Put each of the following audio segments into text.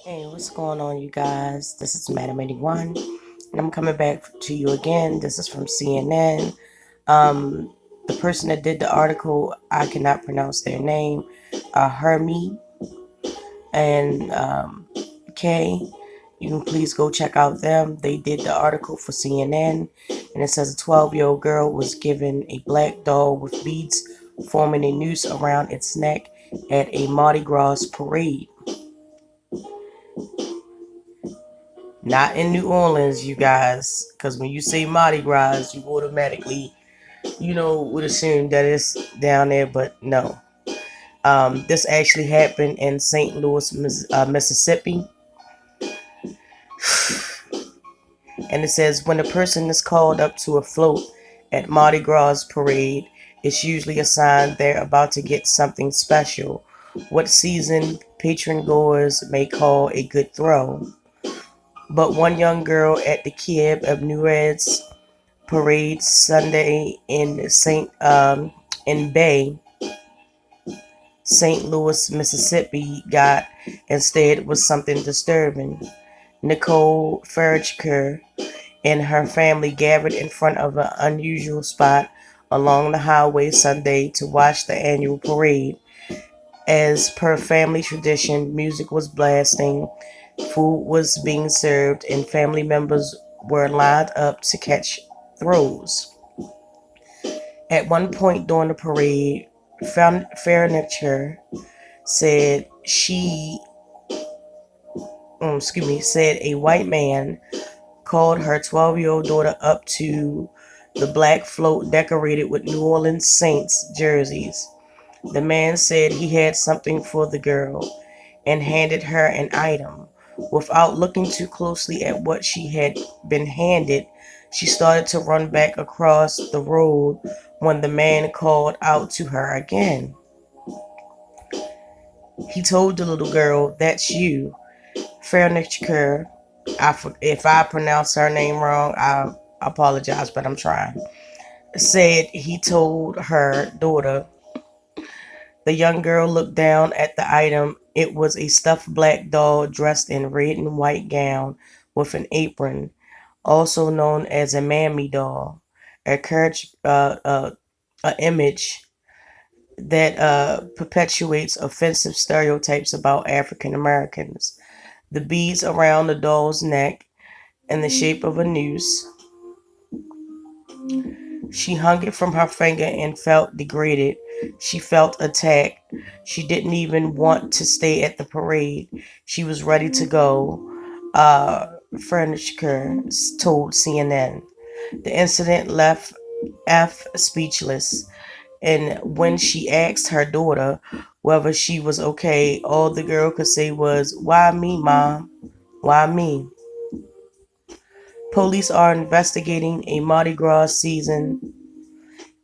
Hey, what's going on, you guys? This is Madam 81, and I'm coming back to you again. This is from CNN. Um, the person that did the article, I cannot pronounce their name, Harmeet and Kay. You can please go check out them. They did the article for CNN, and it says a 12-year-old girl was given a black doll with beads forming a noose around its neck at a Mardi Gras parade. Not in New Orleans, you guys, because when you say Mardi Gras, you automatically, would assume that it's down there, but no. This actually happened in St. Louis, Mississippi, and it says when a person is called up to a float at Mardi Gras parade, it's usually a sign they're about to get something special. What seasoned patron goers may call a good throw. But one young girl at the Kiev of Nuez parade Sunday in Bay, St. Louis, Mississippi, got instead was something disturbing. Nicole Faragher and her family gathered in front of an unusual spot along the highway Sunday to watch the annual parade. As per family tradition, music was blasting, food was being served, and family members were lined up to catch throws. At one point during the parade, Furniture said said a white man called her 12-year-old daughter up to the black float decorated with New Orleans Saints jerseys. The man said he had something for the girl and handed her an item. Without looking too closely at what she had been handed, she started to run back across the road when the man called out to her again. He told the little girl, "That's you." Furniture. If I pronounce her name wrong, I apologize, but I'm trying. Said he told her daughter. The young girl looked down at the item. It was a stuffed black doll dressed in red and white gown with an apron, also known as a mammy doll, a image that perpetuates offensive stereotypes about African Americans. The beads around the doll's neck in the shape of a noose. She hung it from her finger and felt degraded. She felt attacked. She didn't even want to stay at the parade. She was ready to go. Furniture told CNN. The incident left F speechless, and when she asked her daughter whether she was okay, all the girl could say was, "Why me, Mom? Why me?" Police are investigating a Mardi Gras season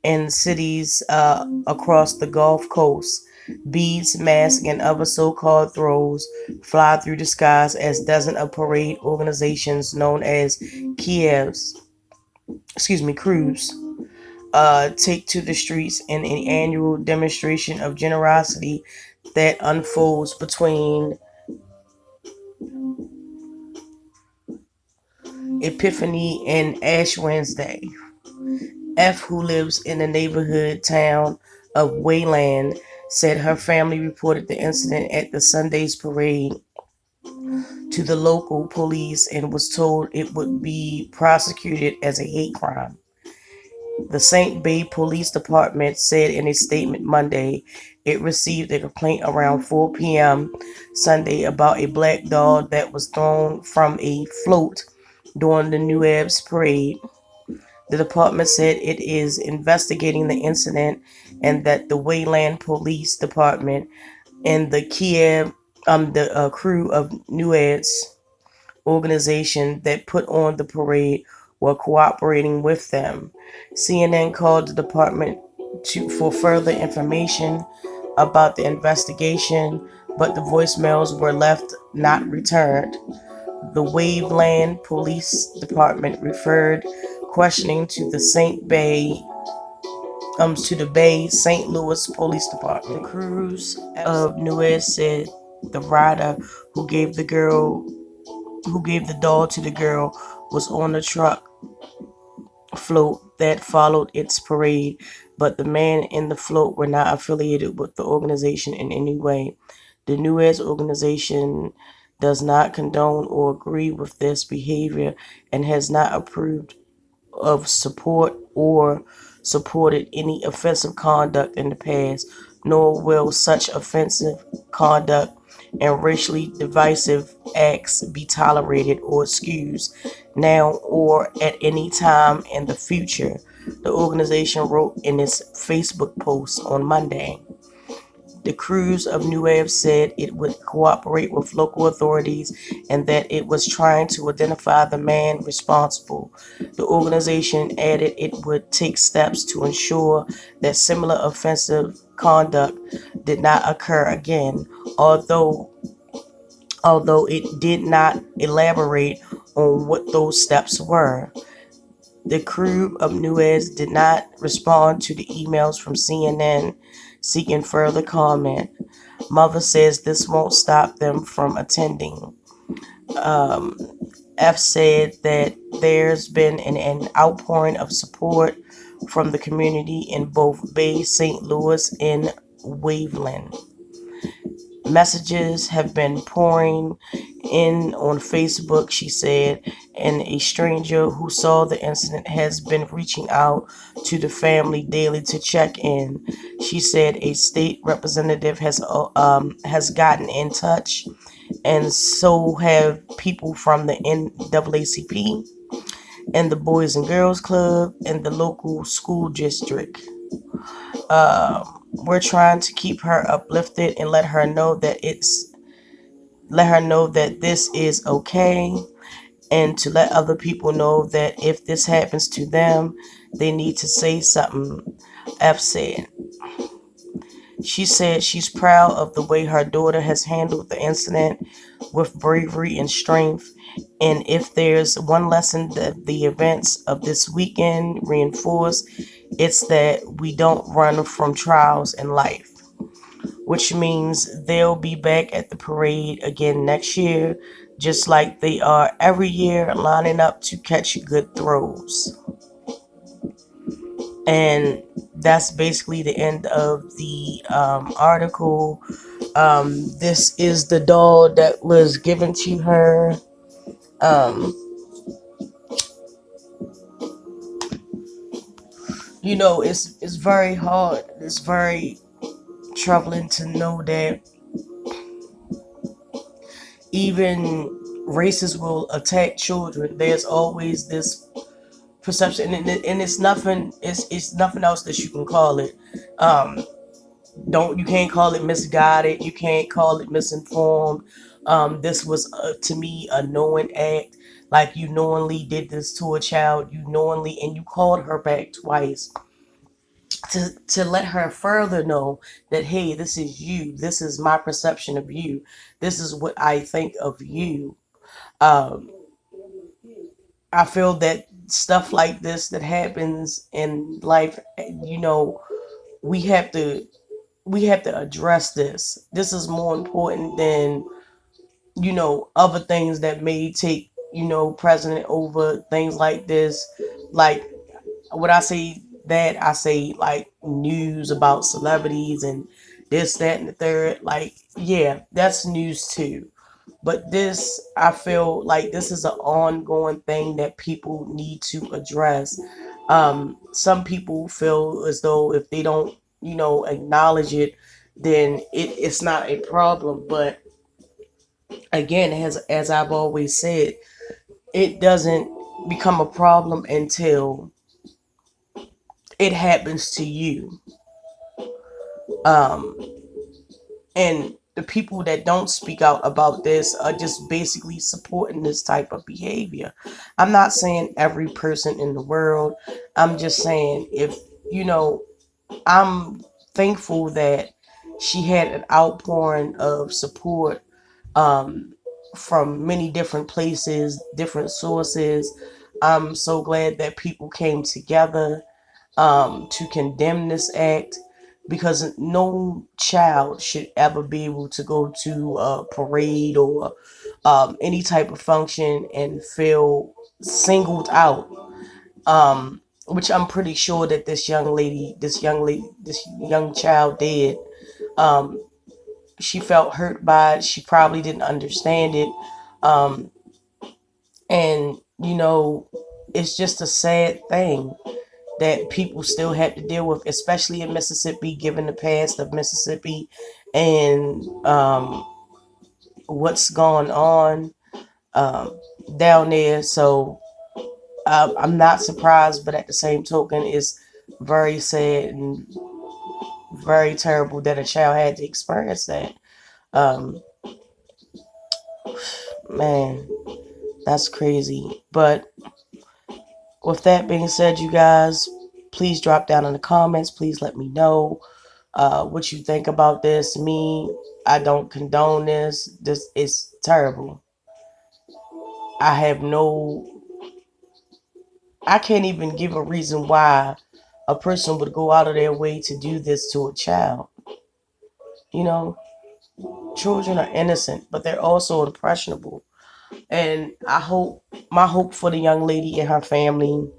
in cities across the Gulf Coast. Beads, masks, and other so-called throws fly through the skies as dozens of parade organizations known as crews, take to the streets in an annual demonstration of generosity that unfolds between Epiphany and Ash Wednesday. F, who lives in the neighborhood town of Wayland, said her family reported the incident at the Sunday's parade to the local police and was told it would be prosecuted as a hate crime. The St. Bay Police Department said in a statement Monday it received a complaint around 4 p.m. Sunday about a black doll that was thrown from a float during the New Abs parade. The department said it is investigating the incident and that the Wayland Police Department and the crew of Nuad's organization that put on the parade were cooperating with them. CNN called the department for further information about the investigation, but the voicemails were left not returned. The Waveland Police Department referred questioning to the Bay St. Louis Police Department. The crews of Noose said The rider who gave the girl who gave the doll to the girl was on the truck float that followed its parade, but the man in the float were not affiliated with the organization in any way. The Noose organization does not condone or agree with this behavior and has not approved of support or supported any offensive conduct in the past, nor will such offensive conduct and racially divisive acts be tolerated or excused now or at any time in the future, the organization wrote in its Facebook post on Monday. The crews of New Wave said it would cooperate with local authorities and that it was trying to identify the man responsible. The organization added it would take steps to ensure that similar offensive conduct did not occur again, although although it did not elaborate on what those steps were. The crew of Nuez did not respond to the emails from CNN seeking further comment. Mother says this won't stop them from attending. Um, F said that there's been an outpouring of support from the community in both Bay St. Louis and Waveland. Messages have been pouring in on Facebook, she said, and a stranger who saw the incident has been reaching out to the family daily to check in. She said a state representative has gotten in touch, and so have people from the NAACP and the Boys and Girls Club and the local school district. We're trying to keep her uplifted and let her know that this is okay, and to let other people know that if this happens to them, they need to say something, F said. She said she's proud of the way her daughter has handled the incident with bravery and strength. And if there's one lesson that the events of this weekend reinforce, it's that we don't run from trials in life, which means they'll be back at the parade again next year, just like they are every year, lining up to catch good throws. And that's basically the end of the article. This is the doll that was given to her. Um, it's very hard. It's very troubling to know that even racists will attack children. There's always this perception, and it's nothing. It's nothing else that you can call it. Um, don't you can't call it misguided. You can't call it misinformed. This was to me a knowing act. Like you knowingly did this to a child. You knowingly, and you called her back twice to let her further know that, hey, this is you. This is my perception of you. This is what I think of you. Um, I feel that stuff like this that happens in life, we have to we have to address this. This is more important than, other things that may take, precedent over things like this. Like, when I say that, I say like news about celebrities and this, that, and the third. Like, yeah, that's news too. But this, I feel like this is an ongoing thing that people need to address. Some people feel as though if they don't, acknowledge it, then it's not a problem. But again, as I've always said, it doesn't become a problem until it happens to you. Um, and the people that don't speak out about this are just basically supporting this type of behavior. I'm not saying every person in the world. I'm just saying, if, you know, I'm thankful that she had an outpouring of support um, from many different places, different sources. I'm so glad that people came together to condemn this act, because no child should ever be able to go to a parade or any type of function and feel singled out. Which I'm pretty sure that this young child did. Um, she felt hurt by it. She probably didn't understand it. Um, and, it's just a sad thing that people still have to deal with, especially in Mississippi, given the past of Mississippi and what's going on um, down there. So I'm not surprised, but at the same token, it's very sad and very terrible that a child had to experience that. Um, Man, that's crazy. But with that being said, you guys, please drop down in the comments. Please let me know what you think about this. Me, I don't condone this. This is terrible. I have no, I can't even give a reason why a person would go out of their way to do this to a child. You know, children are innocent, but they're also impressionable. And my hope for the young lady and her family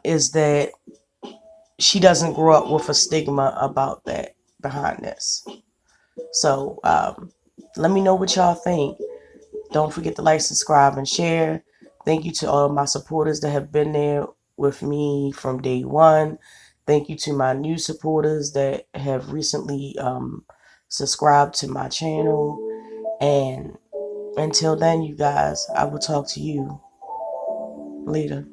is that she doesn't grow up with a stigma about that behind this. So let me know what y'all think. Don't forget to like, subscribe, and share. Thank you to all of my supporters that have been there with me from day one. Thank you to my new supporters that have recently subscribed to my channel. And until then, you guys, I will talk to you later.